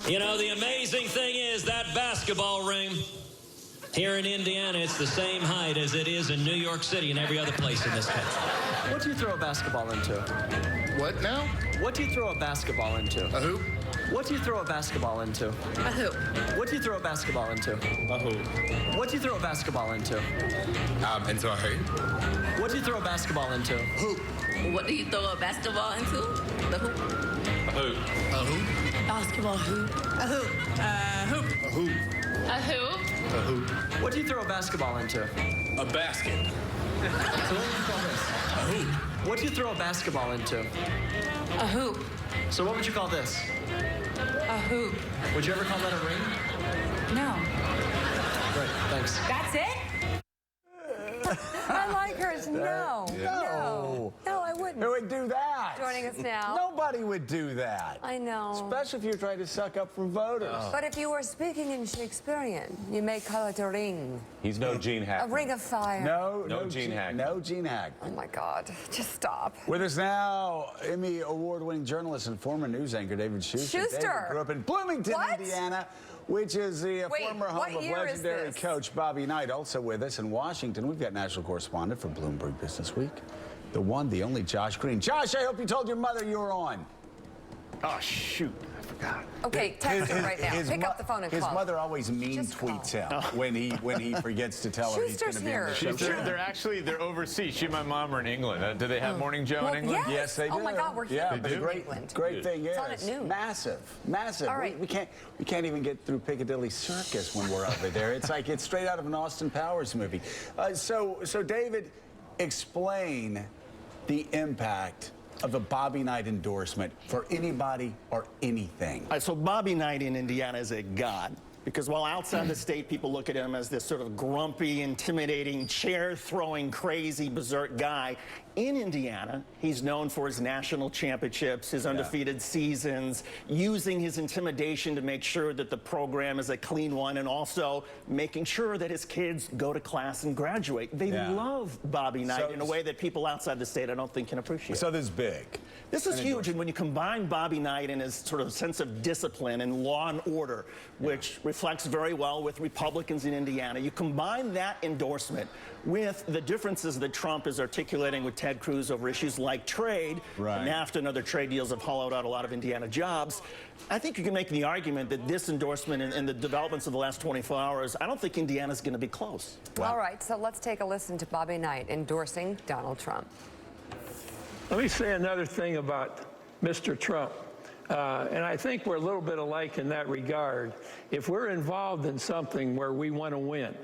You know, the amazing thing is that basketball ring here in Indiana, it's the same height as it is in New York City and every other place in this country. What do you throw a basketball into? What now? What do you throw a basketball into? A hoop? What do you throw a basketball into? A hoop. What do you throw a basketball into? A hoop. What do you throw a basketball into? Into a hoop. What do you throw a basketball into? Hoop. What do you throw a basketball into? The hoop. A hoop. A hoop. Basketball hoop. A hoop. Hoop. A hoop. A hoop. A hoop. What do you throw a basketball into? A basket. So what would you call this? A hoop. What do you throw a basketball into? A hoop. So what would you call this? A hoop. Would you ever call that a ring? No. Great, thanks. That's it? I like hers. No. No. No, I wouldn't. Who would do that? Joining us now. Nobody would do that. I know. Especially if you're trying to suck up from voters. But if you were speaking in Shakespearean, you may call it a ring. He's no Gene A Hackman. ring of fire. No Gene Hackman. No Gene Hackman. Oh, my God. Just stop. With us now, Emmy Award-winning journalist and former news anchor David Schuster. Schuster! David grew up in Bloomington, What? Indiana, which is the former what home of year is legendary this? coach Bobby Knight. Also with us in Washington, we've got national correspondent for Bloomberg Business Week, the one, the only Josh Green. Josh, I hope you told your mother you were on. Oh, shoot. I forgot. Okay, text her right now. Pick up the phone and his call. mother always mean Just tweets call. him when he forgets to tell her he's going Schuster's to be on the here. show. They're overseas. She and my mom are in England. Do they have Morning Joe Well, in England? yes. Yes, they do. Oh, my God, we're here Yeah, in but the England. great thing is, on at noon. massive. All right. We can't even get through Piccadilly Circus when we're over there. It's like it's straight out of an Austin Powers movie. So David, explain the impact of a Bobby Knight endorsement for anybody or anything. So Bobby Knight in Indiana is a god. Because while outside the state, people look at him as this sort of grumpy, intimidating, chair-throwing, crazy, berserk guy. In Indiana, he's known for his national championships, his undefeated seasons, using his intimidation to make sure that the program is a clean one, and also making sure that his kids go to class and graduate. They love Bobby Knight in a way that people outside the state I don't think can appreciate. So this is big. This is huge, and when you combine Bobby Knight and his sort of sense of discipline and law and order, which reflects very well with Republicans in Indiana, you combine that endorsement with the differences that Trump is articulating with Ted Cruz over issues like trade, NAFTA and other trade deals have hollowed out a lot of Indiana jobs. I think you can make the argument that this endorsement and the developments of the last 24 hours, I don't think Indiana's going to be close. All right, so let's take a listen to Bobby Knight endorsing Donald Trump. Let me say another thing about Mr. Trump. And I think we're a little bit alike in that regard. If we're involved in something where we want to win,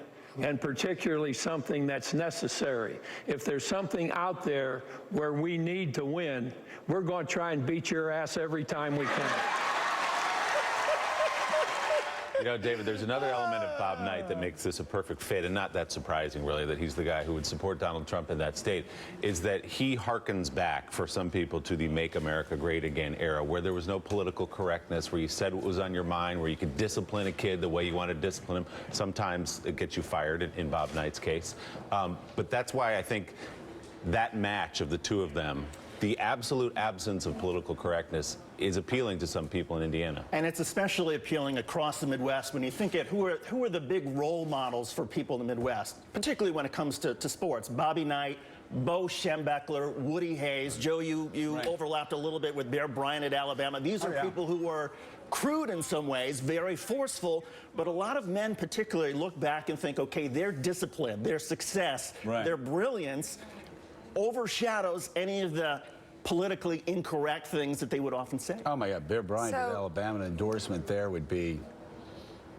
and particularly something that's necessary, if there's something out there where we need to win, we're going to try and beat your ass every time we can. You know, David, there's another element of Bob Knight that makes this a perfect fit, and not that surprising, really, that he's the guy who would support Donald Trump in that state, is that he harkens back, for some people, to the Make America Great Again era, where there was no political correctness, where you said what was on your mind, where you could discipline a kid the way you want to discipline him. Sometimes it gets you fired, in Bob Knight's case. But that's why I think that match of the two of them, the absolute absence of political correctness, is appealing to some people in Indiana. And it's especially appealing across the Midwest when you think of who are the big role models for people in the Midwest, particularly when it comes to sports. Bobby Knight, Bo Schembechler, Woody Hayes. Joe, you overlapped a little bit with Bear Bryant at Alabama. These are people who were crude in some ways, very forceful, but a lot of men particularly look back and think, okay, their discipline, their success, their brilliance overshadows any of the politically incorrect things that they would often say. Oh my God, Bear Bryant at Alabama, an endorsement there would be,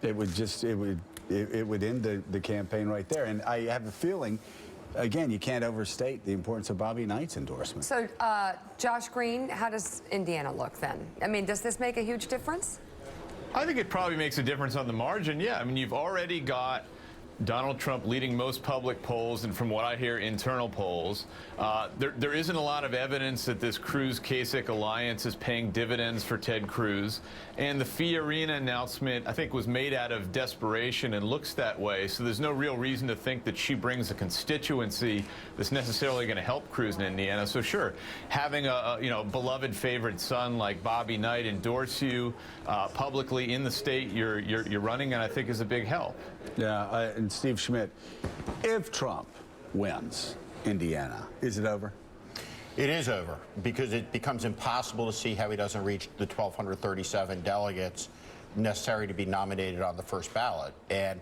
it would end the campaign right there. And I have a feeling, again, you can't overstate the importance of Bobby Knight's endorsement. So, Josh Green, how does Indiana look then? I mean, does this make a huge difference? I think it probably makes a difference on the margin, yeah. I mean, you've already got Donald Trump leading most public polls, and from what I hear, internal polls. There isn't a lot of evidence that this Cruz-Kasich alliance is paying dividends for Ted Cruz. And the Fiorina announcement, I think, was made out of desperation and looks that way. So there's no real reason to think that she brings a constituency that's necessarily going to help Cruz in Indiana. So sure, having a beloved favorite son like Bobby Knight endorse you publicly in the state you're running, and I think is a big help. Yeah, and Steve Schmidt, if Trump wins Indiana, is it over? It is over, because it becomes impossible to see how he doesn't reach the 1,237 delegates necessary to be nominated on the first ballot. And,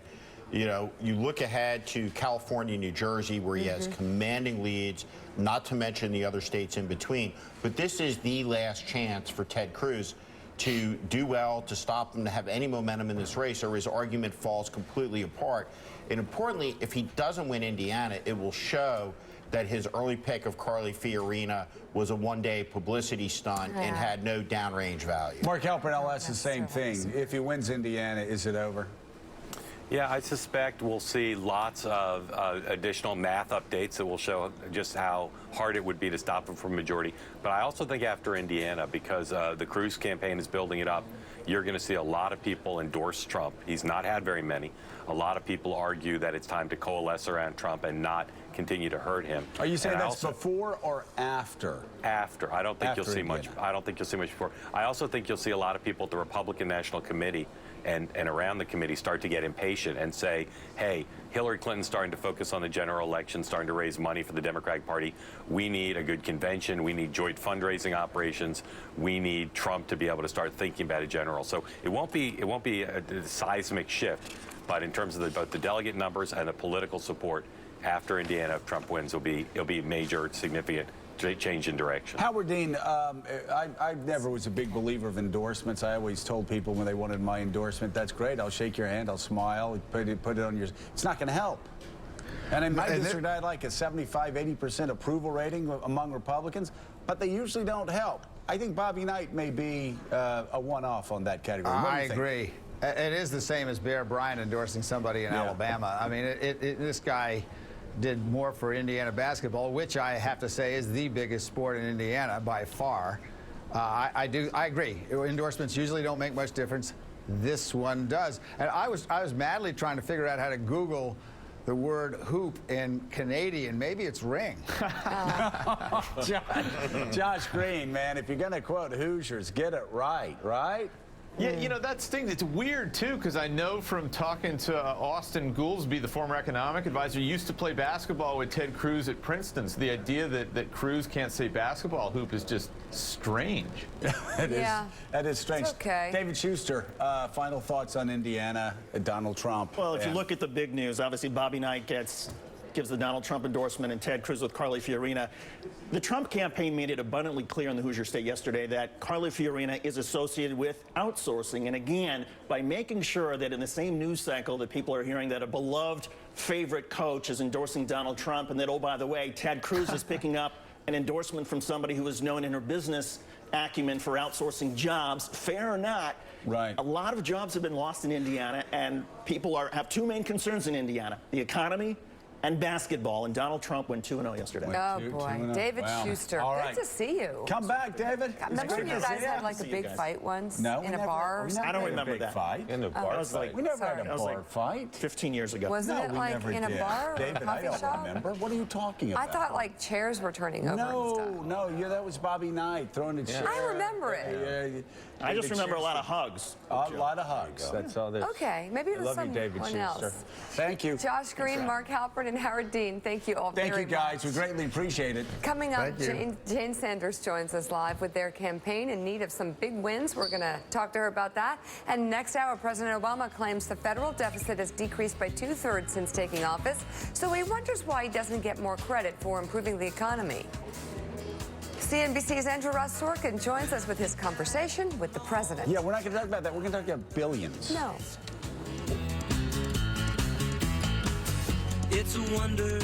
you know, you look ahead to California, New Jersey, where he has commanding leads, not to mention the other states in between. But this is the last chance for Ted Cruz to do well, to stop him to have any momentum in this race, or his argument falls completely apart. And importantly, if he doesn't win Indiana, it will show that his early pick of Carly Fiorina was a one-day publicity stunt and had no downrange value. Mark Halpern, I'll ask the same thing. If he wins Indiana, is it over? Yeah, I suspect we'll see lots of additional math updates that will show just how hard it would be to stop him from a majority. But I also think after Indiana, because the Cruz campaign is building it up, you're going to see a lot of people endorse Trump. He's not had very many. A lot of people argue that it's time to coalesce around Trump and not continue to hurt him. Are you saying that's before or after? After. I don't think you'll see much. I don't think you'll see much before. I also think you'll see a lot of people at the Republican National Committee and around the committee start to get impatient and say, hey, Hillary Clinton's starting to focus on the general election, starting to raise money for the Democratic Party. We need a good convention. We need joint fundraising operations. We need Trump to be able to start thinking about a general. So it won't be a seismic shift, but in terms of both the delegate numbers and the political support after Indiana, if Trump wins, it'll be major, significant change in direction. Howard Dean, I never was a big believer of endorsements. I always told people when they wanted my endorsement, that's great, I'll shake your hand, I'll smile, put it on your... It's not going to help. And in my district, I had like a 75-80% approval rating among Republicans, but they usually don't help. I think Bobby Knight may be a one-off on that category. I agree. It is the same as Bear Bryant endorsing somebody in Alabama. I mean, this guy did more for Indiana basketball, which I have to say is the biggest sport in Indiana by far. I agree. Endorsements usually don't make much difference. This one does. And I was madly trying to figure out how to Google the word hoop in Canadian. Maybe it's ring. Josh Green, man, if you're going to quote Hoosiers, get it right, right? Yeah, you know, that stings. It's weird, too, because I know from talking to Austin Goolsbee, the former economic advisor, used to play basketball with Ted Cruz at Princeton. So the idea that Cruz can't say basketball hoop is just strange. That is strange. It's okay. David Schuster, final thoughts on Indiana, Donald Trump. Well, if you look at the big news, obviously Bobby Knight gives the Donald Trump endorsement and Ted Cruz with Carly Fiorina. The Trump campaign made it abundantly clear in the Hoosier State yesterday that Carly Fiorina is associated with outsourcing. And again, by making sure that in the same news cycle that people are hearing that a beloved favorite coach is endorsing Donald Trump, and that, oh, by the way, Ted Cruz is picking up an endorsement from somebody who is known in her business acumen for outsourcing jobs, fair or not, a lot of jobs have been lost in Indiana, and people have two main concerns in Indiana: the economy and basketball. And Donald Trump went 2-0 yesterday. Oh, boy. David Schuster. All Good to see you. Come back, David. Remember when you guys had like a big fight once in a bar or something? I don't remember that. Fight? In a bar fight. We never had a bar fight. 15 years ago. Wasn't it like in a bar or David, a coffee I shop? don't remember. What are you talking about? I thought like chairs were turning over and stuff. No, that was Bobby Knight throwing the chair. I remember it. I just remember a lot of hugs. A lot of hugs. That's all this. Okay, maybe it was someone else. Thank you. Josh Green, Mark Halpern, and Howard Dean, thank you all very much. Thank you, guys. We greatly appreciate it. Coming up, Jane Sanders joins us live with their campaign in need of some big wins. We're going to talk to her about that. And next hour, President Obama claims the federal deficit has decreased by 2/3 since taking office. So he wonders why he doesn't get more credit for improving the economy. CNBC's Andrew Ross Sorkin joins us with his conversation with the president. Yeah, we're not going to talk about that. We're going to talk about billions. No. It's a wonder